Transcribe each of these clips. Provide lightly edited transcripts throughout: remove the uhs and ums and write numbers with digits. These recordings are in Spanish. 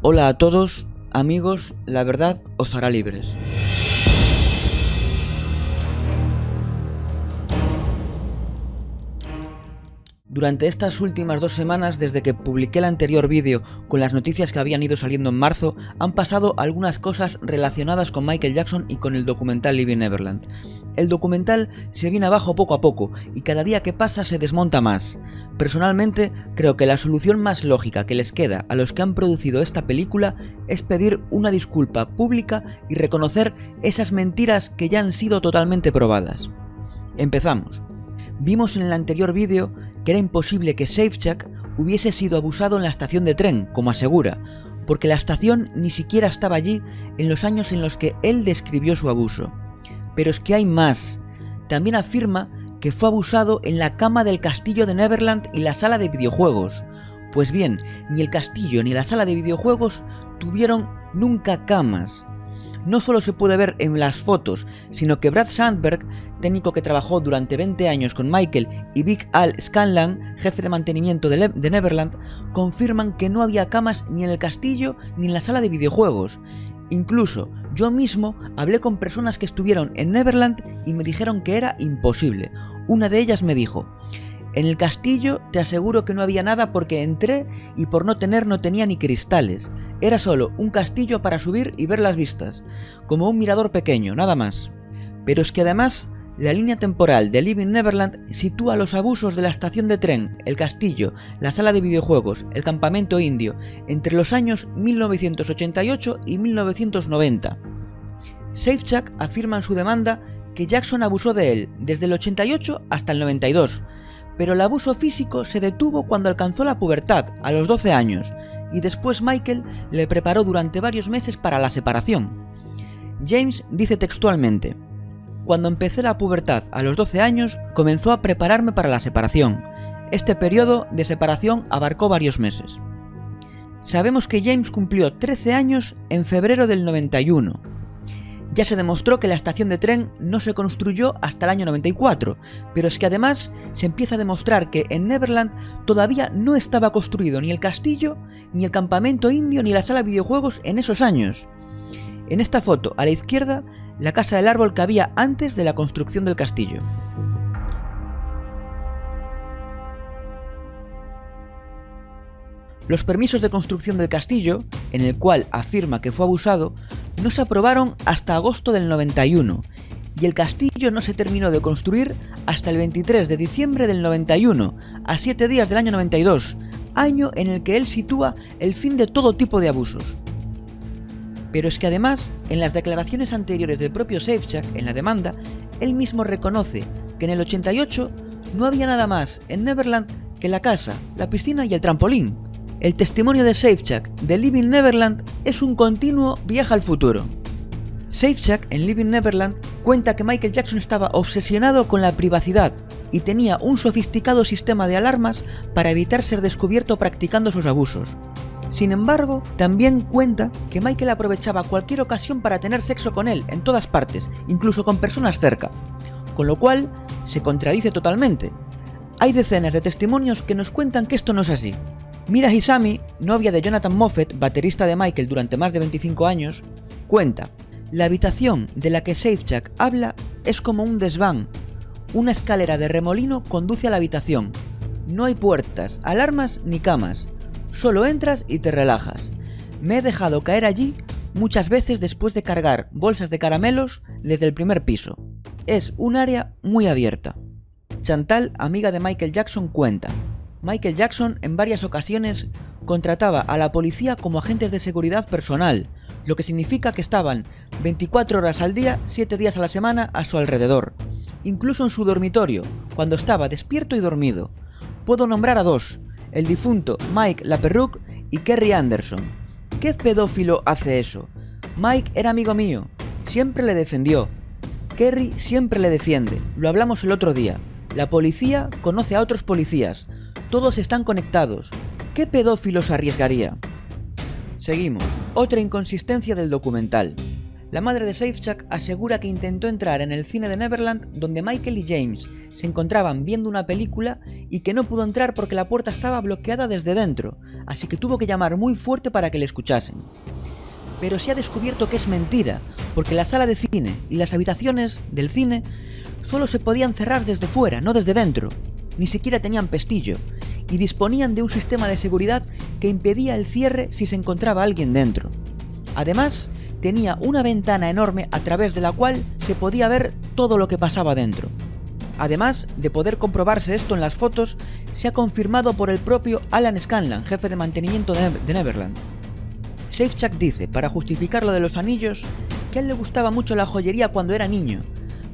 Hola a todos, amigos, la verdad os hará libres. Durante estas últimas 2 semanas, desde que publiqué el anterior vídeo con las noticias que habían ido saliendo en marzo, han pasado algunas cosas relacionadas con Michael Jackson y con el documental Living Neverland. El documental se viene abajo poco a poco y cada día que pasa se desmonta más. Personalmente, creo que la solución más lógica que les queda a los que han producido esta película es pedir una disculpa pública y reconocer esas mentiras que ya han sido totalmente probadas. Empezamos. Vimos en el anterior vídeo que era imposible que Safechuck hubiese sido abusado en la estación de tren, como asegura, porque la estación ni siquiera estaba allí en los años en los que él describió su abuso. Pero es que hay más. También afirma que fue abusado en la cama del castillo de Neverland y la sala de videojuegos. Pues bien, ni el castillo ni la sala de videojuegos tuvieron nunca camas. No solo se puede ver en las fotos, sino que Brad Sandberg, técnico que trabajó durante 20 años con Michael, y Big Al Scanlan, jefe de mantenimiento de Neverland, confirman que no había camas ni en el castillo ni en la sala de videojuegos. Incluso yo mismo hablé con personas que estuvieron en Neverland y me dijeron que era imposible. Una de ellas me dijo: en el castillo te aseguro que no había nada porque entré y por no tenía ni cristales. Era solo un castillo para subir y ver las vistas, como un mirador pequeño, nada más. Pero es que además, la línea temporal de Living Neverland sitúa los abusos de la estación de tren, el castillo, la sala de videojuegos, el campamento indio, entre los años 1988 y 1990. Safechuck afirma en su demanda que Jackson abusó de él desde el 88 hasta el 92, pero el abuso físico se detuvo cuando alcanzó la pubertad, a los 12 años, y después Michael le preparó durante varios meses para la separación. James dice textualmente: cuando empecé la pubertad a los 12 años, comenzó a prepararme para la separación. Este periodo de separación abarcó varios meses. Sabemos que James cumplió 13 años en febrero del 91. Ya se demostró que la estación de tren no se construyó hasta el año 94, pero es que además se empieza a demostrar que en Neverland todavía no estaba construido ni el castillo, ni el campamento indio, ni la sala de videojuegos en esos años. En esta foto, a la izquierda, la casa del árbol que había antes de la construcción del castillo. Los permisos de construcción del castillo, en el cual afirma que fue abusado, no se aprobaron hasta agosto del 91, y el castillo no se terminó de construir hasta el 23 de diciembre del 91, a 7 días del año 92, año en el que él sitúa el fin de todo tipo de abusos. Pero es que además, en las declaraciones anteriores del propio Safechuck en la demanda, él mismo reconoce que en el 88 no había nada más en Neverland que la casa, la piscina y el trampolín. El testimonio de Safechuck de Living Neverland es un continuo viaje al futuro. Safechuck en Living Neverland cuenta que Michael Jackson estaba obsesionado con la privacidad y tenía un sofisticado sistema de alarmas para evitar ser descubierto practicando sus abusos. Sin embargo, también cuenta que Michael aprovechaba cualquier ocasión para tener sexo con él en todas partes, incluso con personas cerca, con lo cual se contradice totalmente. Hay decenas de testimonios que nos cuentan que esto no es así. Mira Hisami, novia de Jonathan Moffett, baterista de Michael durante más de 25 años, cuenta: la habitación de la que Safechuck habla es como un desván. Una escalera de remolino conduce a la habitación. No hay puertas, alarmas ni camas. Solo entras y te relajas. Me he dejado caer allí muchas veces después de cargar bolsas de caramelos desde el primer piso. Es un área muy abierta. Chantal, amiga de Michael Jackson, cuenta: Michael Jackson en varias ocasiones contrataba a la policía como agentes de seguridad personal, lo que significa que estaban 24 horas al día, 7 días a la semana a su alrededor, incluso en su dormitorio, cuando estaba despierto y dormido. Puedo nombrar a 2, el difunto Mike LaPerruque y Kerry Anderson. ¿Qué pedófilo hace eso? Mike era amigo mío, siempre le defendió. Kerry siempre le defiende, lo hablamos el otro día. La policía conoce a otros policías. Todos están conectados. ¿Qué pedófilo se arriesgaría? Seguimos. Otra inconsistencia del documental. La madre de Safechuck asegura que intentó entrar en el cine de Neverland donde Michael y James se encontraban viendo una película y que no pudo entrar porque la puerta estaba bloqueada desde dentro, así que tuvo que llamar muy fuerte para que le escuchasen. Pero se ha descubierto que es mentira, porque la sala de cine y las habitaciones del cine solo se podían cerrar desde fuera, no desde dentro. Ni siquiera tenían pestillo, y disponían de un sistema de seguridad que impedía el cierre si se encontraba alguien dentro. Además, tenía una ventana enorme a través de la cual se podía ver todo lo que pasaba dentro. Además de poder comprobarse esto en las fotos, se ha confirmado por el propio Alan Scanlan, jefe de mantenimiento de Neverland. Safechuck dice, para justificar lo de los anillos, que a él le gustaba mucho la joyería cuando era niño,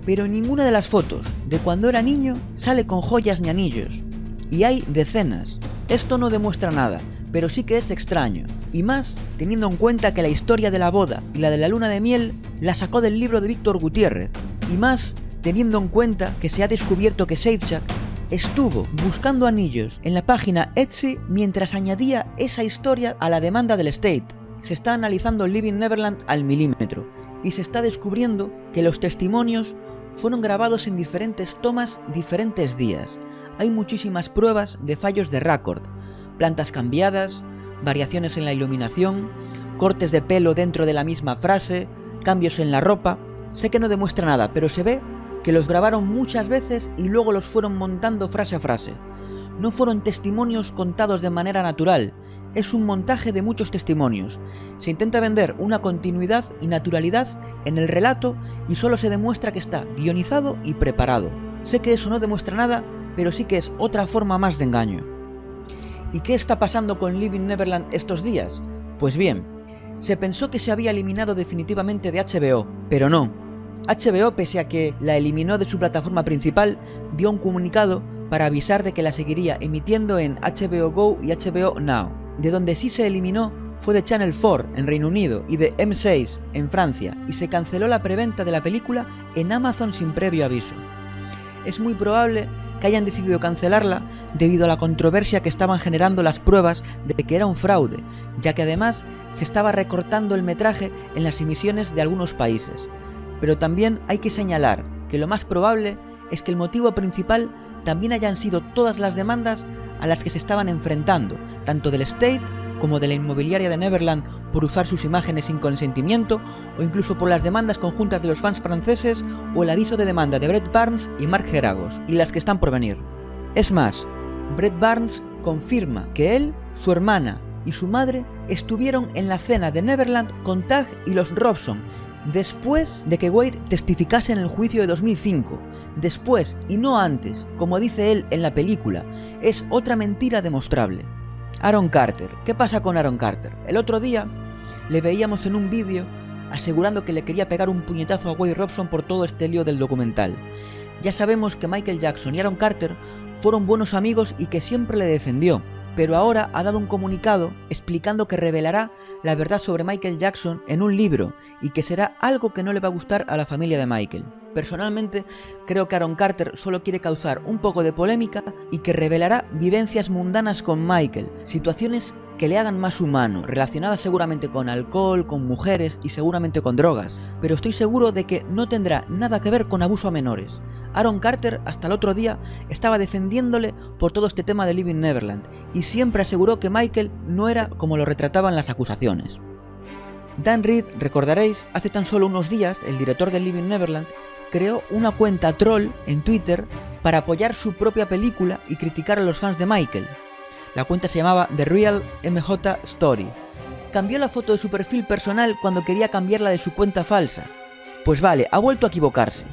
pero en ninguna de las fotos de cuando era niño sale con joyas ni anillos. Y hay decenas. Esto no demuestra nada, pero sí que es extraño. Y más teniendo en cuenta que la historia de la boda y la de la luna de miel la sacó del libro de Víctor Gutiérrez. Y más teniendo en cuenta que se ha descubierto que Safechuck estuvo buscando anillos en la página Etsy mientras añadía esa historia a la demanda del estate. Se está analizando Living Neverland al milímetro y se está descubriendo que los testimonios fueron grabados en diferentes tomas diferentes días. Hay muchísimas pruebas de fallos de récord, plantas cambiadas, variaciones en la iluminación, cortes de pelo dentro de la misma frase, cambios en la ropa. Sé que no demuestra nada, pero se ve que los grabaron muchas veces y luego los fueron montando frase a frase. No fueron testimonios contados de manera natural, es un montaje de muchos testimonios. Se intenta vender una continuidad y naturalidad en el relato y solo se demuestra que está guionizado y preparado. Sé que eso no demuestra nada, pero sí que es otra forma más de engaño. ¿Y qué está pasando con Living Neverland estos días? Pues bien, se pensó que se había eliminado definitivamente de HBO, pero no. HBO, pese a que la eliminó de su plataforma principal, dio un comunicado para avisar de que la seguiría emitiendo en HBO Go y HBO Now. De donde sí se eliminó fue de Channel 4 en Reino Unido y de M6 en Francia, y se canceló la preventa de la película en Amazon sin previo aviso. Es muy probable que hayan decidido cancelarla debido a la controversia que estaban generando las pruebas de que era un fraude, ya que además se estaba recortando el metraje en las emisiones de algunos países. Pero también hay que señalar que lo más probable es que el motivo principal también hayan sido todas las demandas a las que se estaban enfrentando, tanto del estate como de la inmobiliaria de Neverland por usar sus imágenes sin consentimiento, o incluso por las demandas conjuntas de los fans franceses o el aviso de demanda de Brett Barnes y Mark Geragos, y las que están por venir. Es más, Brett Barnes confirma que él, su hermana y su madre estuvieron en la cena de Neverland con Tag y los Robson, después de que Wade testificase en el juicio de 2005, después y no antes, como dice él en la película. Es otra mentira demostrable. Aaron Carter. ¿Qué pasa con Aaron Carter? El otro día le veíamos en un vídeo asegurando que le quería pegar un puñetazo a Wade Robson por todo este lío del documental. Ya sabemos que Michael Jackson y Aaron Carter fueron buenos amigos y que siempre le defendió, pero ahora ha dado un comunicado explicando que revelará la verdad sobre Michael Jackson en un libro y que será algo que no le va a gustar a la familia de Michael. Personalmente, creo que Aaron Carter solo quiere causar un poco de polémica y que revelará vivencias mundanas con Michael, situaciones que le hagan más humano, relacionadas seguramente con alcohol, con mujeres y seguramente con drogas, pero estoy seguro de que no tendrá nada que ver con abuso a menores. Aaron Carter hasta el otro día estaba defendiéndole por todo este tema de Living Neverland y siempre aseguró que Michael no era como lo retrataban las acusaciones. Dan Reed, recordaréis, hace tan solo unos días, el director de Living Neverland creó una cuenta troll en Twitter para apoyar su propia película y criticar a los fans de Michael. La cuenta se llamaba The Real MJ Story. Cambió la foto de su perfil personal cuando quería cambiarla de su cuenta falsa. Pues vale, ha vuelto a equivocarse.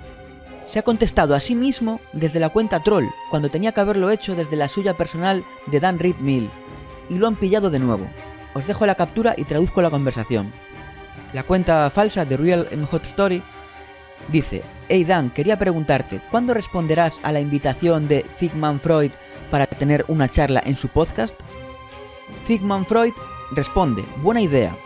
Se ha contestado a sí mismo desde la cuenta troll, cuando tenía que haberlo hecho desde la suya personal de Dan Reed Mill. Y lo han pillado de nuevo. Os dejo la captura y traduzco la conversación. La cuenta falsa de Real MJ Story dice: Hey Dan, quería preguntarte, ¿cuándo responderás a la invitación de Sigmund Freud para tener una charla en su podcast? Sigmund Freud responde: buena idea.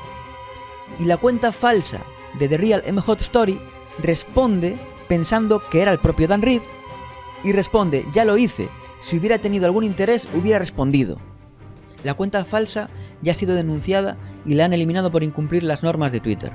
Y la cuenta falsa de The Real MJ Story responde pensando que era el propio Dan Reed y responde: ya lo hice, si hubiera tenido algún interés hubiera respondido. La cuenta falsa ya ha sido denunciada y la han eliminado por incumplir las normas de Twitter.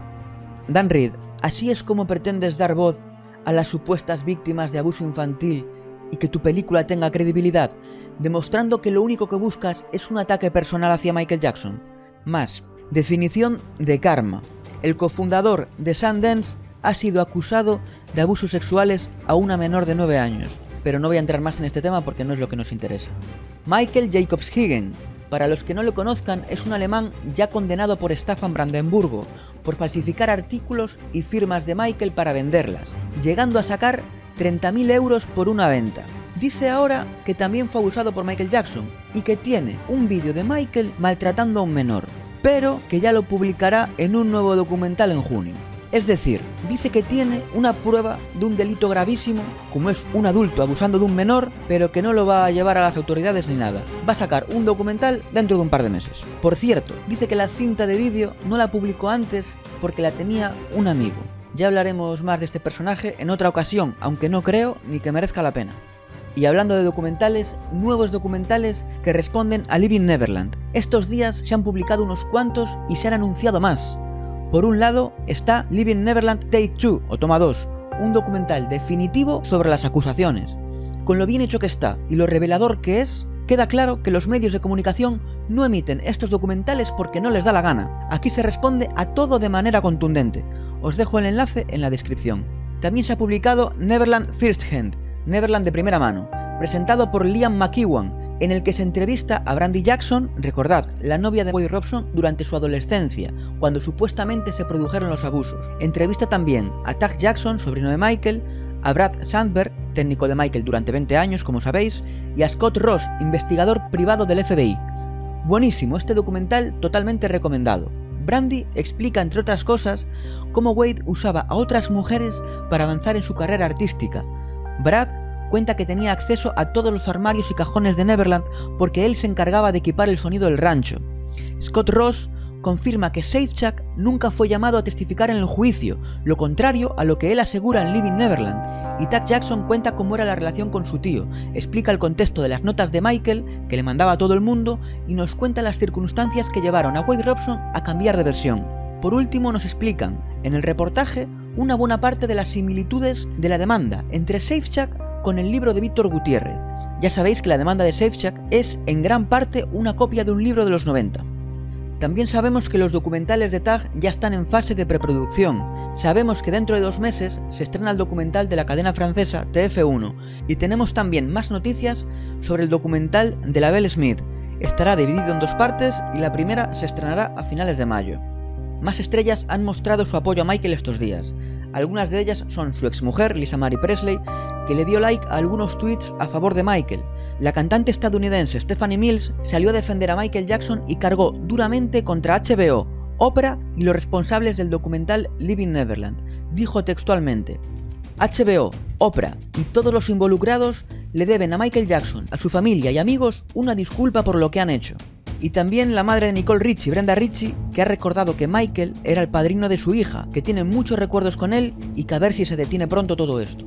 Dan Reed ¿Así es como pretendes dar voz a las supuestas víctimas de abuso infantil y que tu película tenga credibilidad, demostrando que lo único que buscas es un ataque personal hacia Michael Jackson? Más, definición de karma. El cofundador de Sundance ha sido acusado de abusos sexuales a una menor de 9 años, pero no voy a entrar más en este tema porque no es lo que nos interesa. Michael Jacobs-Higen, para los que no lo conozcan, es un alemán ya condenado por estafa en Brandenburgo, por falsificar artículos y firmas de Michael para venderlas, llegando a sacar 30.000 euros por una venta. Dice ahora que también fue abusado por Michael Jackson y que tiene un vídeo de Michael maltratando a un menor, pero que ya lo publicará en un nuevo documental en junio. Es decir, dice que tiene una prueba de un delito gravísimo, como es un adulto abusando de un menor, pero que no lo va a llevar a las autoridades ni nada. Va a sacar un documental dentro de un par de meses. Por cierto, dice que la cinta de vídeo no la publicó antes porque la tenía un amigo. Ya hablaremos más de este personaje en otra ocasión, aunque no creo ni que merezca la pena. Y hablando de documentales, nuevos documentales que responden a Living Neverland. Estos días se han publicado unos cuantos y se han anunciado más. Por un lado está Living Neverland Take 2 o Toma 2, un documental definitivo sobre las acusaciones. Con lo bien hecho que está y lo revelador que es, queda claro que los medios de comunicación no emiten estos documentales porque no les da la gana. Aquí se responde a todo de manera contundente. Os dejo el enlace en la descripción. También se ha publicado Neverland First Hand, Neverland de primera mano, presentado por Liam McEwan, en el que se entrevista a Brandy Jackson, recordad, la novia de Wade Robson, durante su adolescencia, cuando supuestamente se produjeron los abusos. Entrevista también a Tag Jackson, sobrino de Michael, a Brad Sandberg, técnico de Michael durante 20 años, como sabéis, y a Scott Ross, investigador privado del FBI. Buenísimo, este documental totalmente recomendado. Brandy explica, entre otras cosas, cómo Wade usaba a otras mujeres para avanzar en su carrera artística. Brad cuenta que tenía acceso a todos los armarios y cajones de Neverland porque él se encargaba de equipar el sonido del rancho. Scott Ross confirma que Safechuck nunca fue llamado a testificar en el juicio, lo contrario a lo que él asegura en Living Neverland. Y Tag Jackson cuenta cómo era la relación con su tío, explica el contexto de las notas de Michael, que le mandaba a todo el mundo, y nos cuenta las circunstancias que llevaron a Wade Robson a cambiar de versión. Por último nos explican, en el reportaje, una buena parte de las similitudes de la demanda entre Safechuck con el libro de Víctor Gutiérrez. Ya sabéis que la demanda de Safechuck es en gran parte una copia de un libro de los 90. También sabemos que los documentales de Tag ya están en fase de preproducción. Sabemos que dentro de 2 meses se estrena el documental de la cadena francesa TF1 y tenemos también más noticias sobre el documental de la Belle Smith. Estará dividido en 2 partes y la primera se estrenará a finales de mayo. Más estrellas han mostrado su apoyo a Michael estos días. Algunas de ellas son su exmujer, Lisa Marie Presley, que le dio like a algunos tweets a favor de Michael. La cantante estadounidense Stephanie Mills salió a defender a Michael Jackson y cargó duramente contra HBO, Oprah y los responsables del documental Living Neverland. Dijo textualmente: HBO, Oprah y todos los involucrados le deben a Michael Jackson, a su familia y amigos una disculpa por lo que han hecho. Y también la madre de Nicole Richie, Brenda Richie, que ha recordado que Michael era el padrino de su hija, que tiene muchos recuerdos con él y que a ver si se detiene pronto todo esto.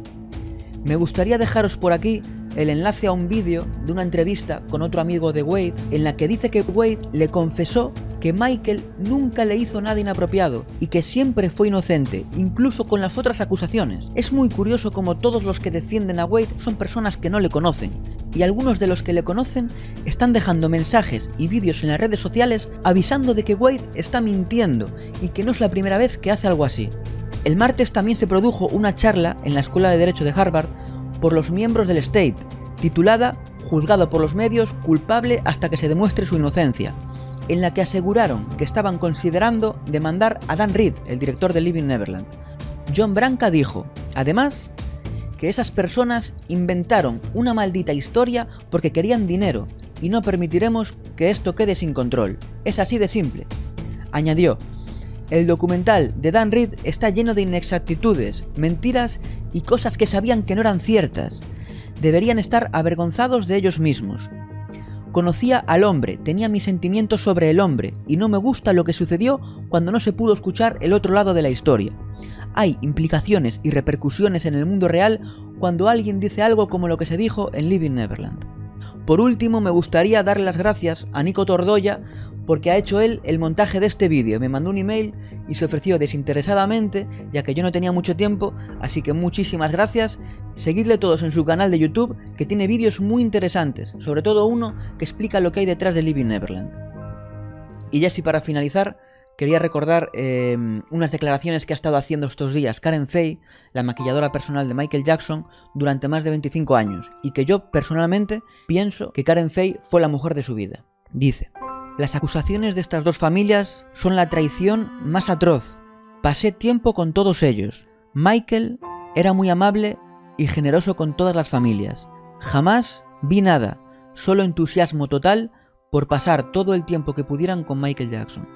Me gustaría dejaros por aquí el enlace a un vídeo de una entrevista con otro amigo de Wade, en la que dice que Wade le confesó que Michael nunca le hizo nada inapropiado y que siempre fue inocente, incluso con las otras acusaciones. Es muy curioso como todos los que defienden a Wade son personas que no le conocen, y algunos de los que le conocen están dejando mensajes y vídeos en las redes sociales avisando de que Wade está mintiendo y que no es la primera vez que hace algo así. El martes también se produjo una charla en la Escuela de Derecho de Harvard por los miembros del State, titulada "Juzgado por los medios, culpable hasta que se demuestre su inocencia", en la que aseguraron que estaban considerando demandar a Dan Reed, el director de Living Neverland. John Branca dijo, además, que esas personas inventaron una maldita historia porque querían dinero y no permitiremos que esto quede sin control. Es así de simple. Añadió: el documental de Dan Reed está lleno de inexactitudes, mentiras y cosas que sabían que no eran ciertas. Deberían estar avergonzados de ellos mismos. Conocía al hombre, tenía mis sentimientos sobre el hombre, y no me gusta lo que sucedió cuando no se pudo escuchar el otro lado de la historia. Hay implicaciones y repercusiones en el mundo real cuando alguien dice algo como lo que se dijo en Living Neverland. Por último, me gustaría darle las gracias a Nico Tordoya porque ha hecho él el montaje de este vídeo. Me mandó un email y se ofreció desinteresadamente, ya que yo no tenía mucho tiempo, así que muchísimas gracias. Seguidle todos en su canal de YouTube, que tiene vídeos muy interesantes, sobre todo uno que explica lo que hay detrás de Leaving Neverland. Y ya sí, para finalizar, quería recordar unas declaraciones que ha estado haciendo estos días Karen Fay, la maquilladora personal de Michael Jackson, durante más de 25 años, y que yo personalmente pienso que Karen Fay fue la mujer de su vida. Dice: las acusaciones de estas dos familias son la traición más atroz. Pasé tiempo con todos ellos. Michael era muy amable y generoso con todas las familias. Jamás vi nada, solo entusiasmo total por pasar todo el tiempo que pudieran con Michael Jackson.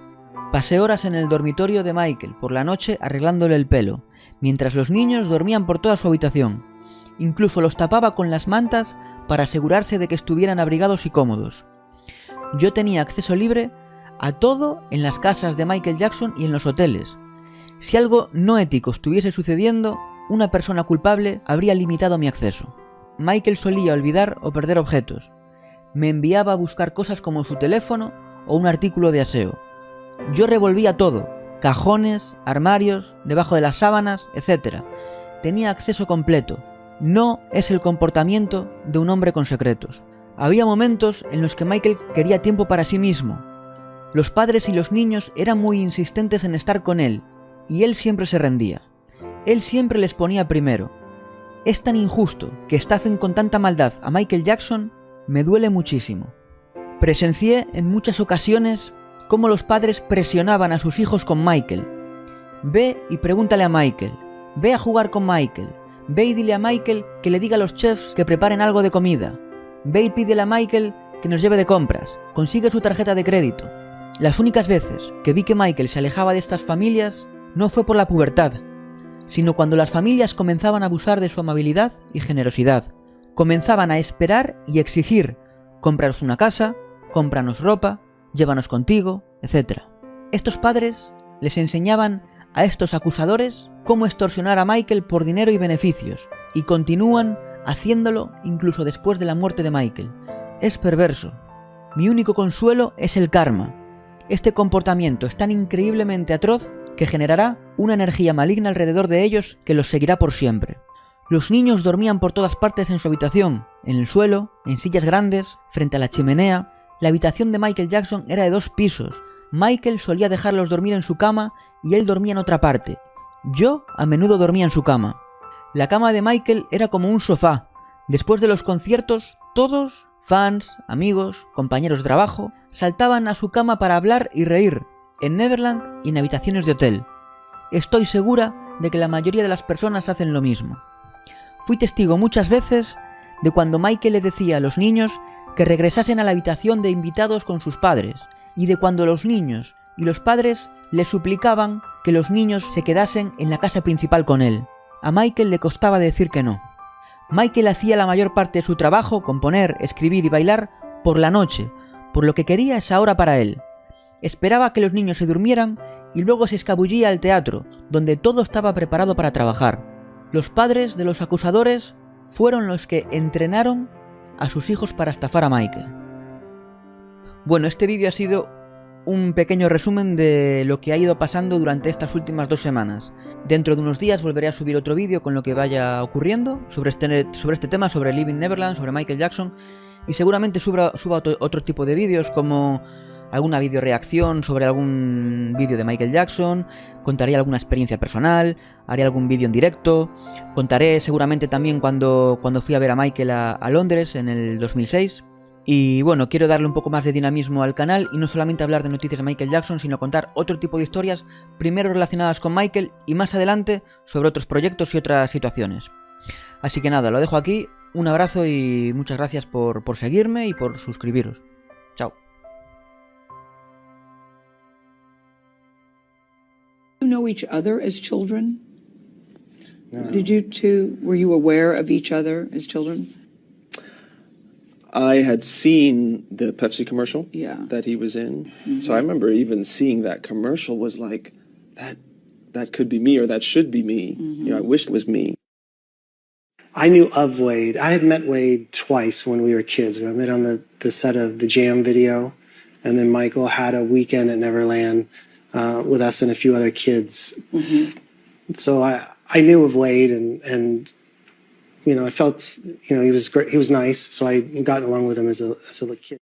Pasé horas en el dormitorio de Michael por la noche arreglándole el pelo, mientras los niños dormían por toda su habitación. Incluso los tapaba con las mantas para asegurarse de que estuvieran abrigados y cómodos. Yo tenía acceso libre a todo en las casas de Michael Jackson y en los hoteles. Si algo no ético estuviese sucediendo, una persona culpable habría limitado mi acceso. Michael solía olvidar o perder objetos. Me enviaba a buscar cosas como su teléfono o un artículo de aseo. Yo revolvía todo, cajones, armarios, debajo de las sábanas, etc. Tenía acceso completo. No es el comportamiento de un hombre con secretos. Había momentos en los que Michael quería tiempo para sí mismo. Los padres y los niños eran muy insistentes en estar con él, y él siempre se rendía. Él siempre les ponía primero. Es tan injusto que estafen con tanta maldad a Michael Jackson, me duele muchísimo. Presencié en muchas ocasiones cómo los padres presionaban a sus hijos con Michael. Ve y pregúntale a Michael. Ve a jugar con Michael. Ve y dile a Michael que le diga a los chefs que preparen algo de comida. Ve y pídele a Michael que nos lleve de compras. Consigue su tarjeta de crédito. Las únicas veces que vi que Michael se alejaba de estas familias no fue por la pubertad, sino cuando las familias comenzaban a abusar de su amabilidad y generosidad. Comenzaban a esperar y exigir: cómpranos una casa, cómpranos ropa, llévanos contigo, etc. Estos padres les enseñaban a estos acusadores cómo extorsionar a Michael por dinero y beneficios, y continúan haciéndolo incluso después de la muerte de Michael. Es perverso. Mi único consuelo es el karma. Este comportamiento es tan increíblemente atroz que generará una energía maligna alrededor de ellos que los seguirá por siempre. Los niños dormían por todas partes en su habitación, en el suelo, en sillas grandes, frente a la chimenea. La habitación de Michael Jackson era de 2 pisos. Michael solía dejarlos dormir en su cama y él dormía en otra parte. Yo a menudo dormía en su cama. La cama de Michael era como un sofá. Después de los conciertos, todos, fans, amigos, compañeros de trabajo, saltaban a su cama para hablar y reír, en Neverland y en habitaciones de hotel. Estoy segura de que la mayoría de las personas hacen lo mismo. Fui testigo muchas veces de cuando Michael le decía a los niños que regresasen a la habitación de invitados con sus padres, y de cuando los niños y los padres le suplicaban que los niños se quedasen en la casa principal con él. A Michael le costaba decir que no. Michael hacía la mayor parte de su trabajo, componer, escribir y bailar, por la noche, por lo que quería esa hora para él. Esperaba que los niños se durmieran y luego se escabullía al teatro, donde todo estaba preparado para trabajar. Los padres de los acusadores fueron los que entrenaron a sus hijos para estafar a Michael. Bueno, este vídeo ha sido un pequeño resumen de lo que ha ido pasando durante estas últimas 2 semanas. Dentro de unos días volveré a subir otro vídeo con lo que vaya ocurriendo sobre este tema, sobre Leaving Neverland, sobre Michael Jackson, y seguramente suba otro tipo de vídeos, como alguna video reacción sobre algún vídeo de Michael Jackson, contaré alguna experiencia personal, haré algún vídeo en directo, contaré seguramente también cuando fui a ver a Michael a Londres en el 2006. Y bueno, quiero darle un poco más de dinamismo al canal y no solamente hablar de noticias de Michael Jackson, sino contar otro tipo de historias, primero relacionadas con Michael y más adelante sobre otros proyectos y otras situaciones. Así que nada, lo dejo aquí, un abrazo y muchas gracias por seguirme y por suscribiros. Chao. You know each other as children? No. Did you two, were you aware of each other as children? I had seen the Pepsi commercial that he was in. Mm-hmm. So I remember even seeing that commercial was like, that could be me, or that should be me. Mm-hmm. You know, I wish it was me. I knew of Wade. I had met Wade twice when we were kids. I met on the set of the Jam video, and then Michael had a weekend at Neverland with us and a few other kids. So I knew of Wade, and I felt he was great. He was nice, so I got along with him as a kid.